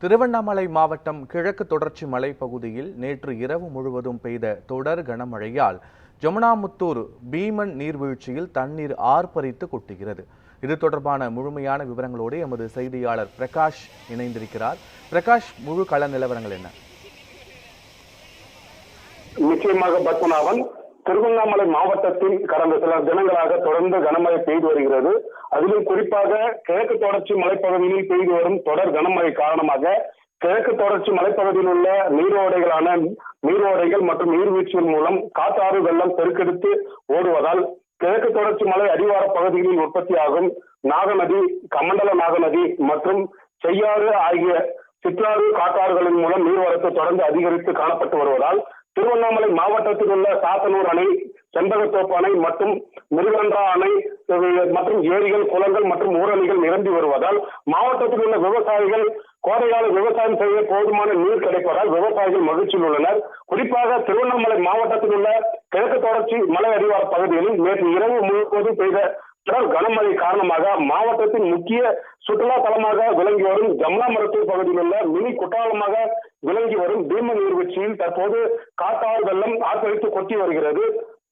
திருவண்ணாமலை மாவட்டம் கிழக்கு தொடர்ச்சி மலைப்பகுதியில் நேற்று இரவு முழுவதும் பெய்த தொடர் கனமழையால் ஜமுனாமுத்தூர் பீமன் நீர்வீழ்ச்சியில் தண்ணீர் ஆர்ப்பரித்து கொட்டுகிறது. இது தொடர்பான முழுமையான விவரங்களோடு எமது செய்தியாளர் பிரகாஷ் இணைந்திருக்கிறார். பிரகாஷ், முழு கள நிலவரங்கள் என்ன? நிச்சயமாக பத்மநாபன், திருவண்ணாமலை மாவட்டத்தில் கடந்த சில தினங்களாக தொடர்ந்து கனமழை பெய்து வருகிறது. அதிலும் குறிப்பாக கிழக்கு தொடர்ச்சி மலைப்பகுதியில் பெய்து வரும் தொடர் கனமழை காரணமாக கிழக்கு தொடர்ச்சி மலைப்பகுதியில் உள்ள நீரோடைகள் மற்றும் நீர்வீழ்ச்சிகள் மூலம் காட்டாறு வெள்ளம் பெருக்கெடுத்து ஓடுவதால் கிழக்கு தொடர்ச்சி மலை அடிவார பகுதிகளில் உற்பத்தியாகும் நாகநதி, கமண்டல நாகநதி மற்றும் செய்யாறு ஆகிய சிற்றாறு காட்டாறுகளின் மூலம் நீர்வரத்து தொடர்ந்து அதிகரித்து காணப்பட்டு வருவதால் திருவண்ணாமலை மாவட்டத்தில் உள்ள சாத்தனூர் அணை, செண்பகத்தோப்பு அணை மற்றும் முருகன்றா அணை மற்றும் ஏரிகள், குளங்கள் மற்றும் ஊரணிகள் நிரம்பி வருவதால் மாவட்டத்தில் உள்ள விவசாயிகள் கோடைகால விவசாயம் செய்ய போதுமான நீர் கிடைப்பதால் விவசாயிகள் மகிழ்ச்சியில் உள்ளனர். குறிப்பாக திருவண்ணாமலை மாவட்டத்தில் உள்ள கிழக்கு தொடர்ச்சி மலை அடிவார பகுதிகளில் நேற்று இரவு முழுவதும் பெய்த தொடர் கனமழை காரணமாக மாவட்டத்தின் முக்கிய சுற்றுலா தலமாக விளங்கி வரும் ஜமுனாமுத்தூர் பகுதியில் உள்ள மினி குற்றாலமாக விளங்கி வரும் பீமன் நீர்வீழ்ச்சியில் தற்போது காட்டாறு வெள்ளம் ஆர்ப்பரித்து கொட்டி வருகிறது.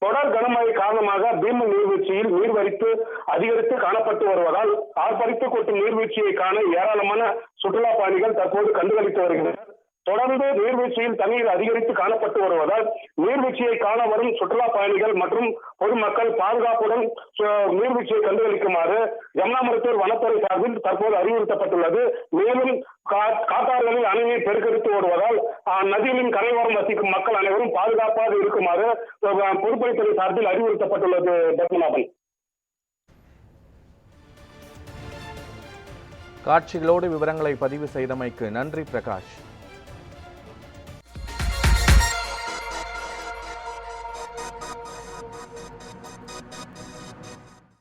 தொடர் கனமழை காரணமாக பீமன் நீர்வீழ்ச்சியில் நீர்வரத்து அதிகரித்து காணப்பட்டு வருவதால் ஆர்ப்பரித்து கொட்டும் நீர்வீழ்ச்சியை காண ஏராளமான சுற்றுலா பயணிகள் தற்போது கண்டுகளித்து வருகின்றனர். தொடர்ந்து நீர்வீழ்ச்சியில் தண்ணீர் அதிகரித்து காணப்பட்டு வருவதால் நீர்வீழ்ச்சியை காண வரும் சுற்றுலா பயணிகள் மற்றும் பொதுமக்கள் பாதுகாப்புடன் நீர்வீழ்ச்சியை கண்டுகளிக்குமாறு ஜமுனாமுத்தூர் வனத்துறை சார்பில் தற்போது அறிவுறுத்தப்பட்டுள்ளது. மேலும் காட்டாறுகளில் அணையை பெருக்கெடுத்து ஓடுவதால் நதியின் கரையோரம் வசிக்கும் மக்கள் அனைவரும் பாதுகாப்பாக இருக்குமாறு பொதுப்பணித்துறை சார்பில் அறிவுறுத்தப்பட்டுள்ளது. பத்மநாபன், காட்சிகளோடு விவரங்களை பதிவு செய்தமைக்கு நன்றி பிரகாஷ்.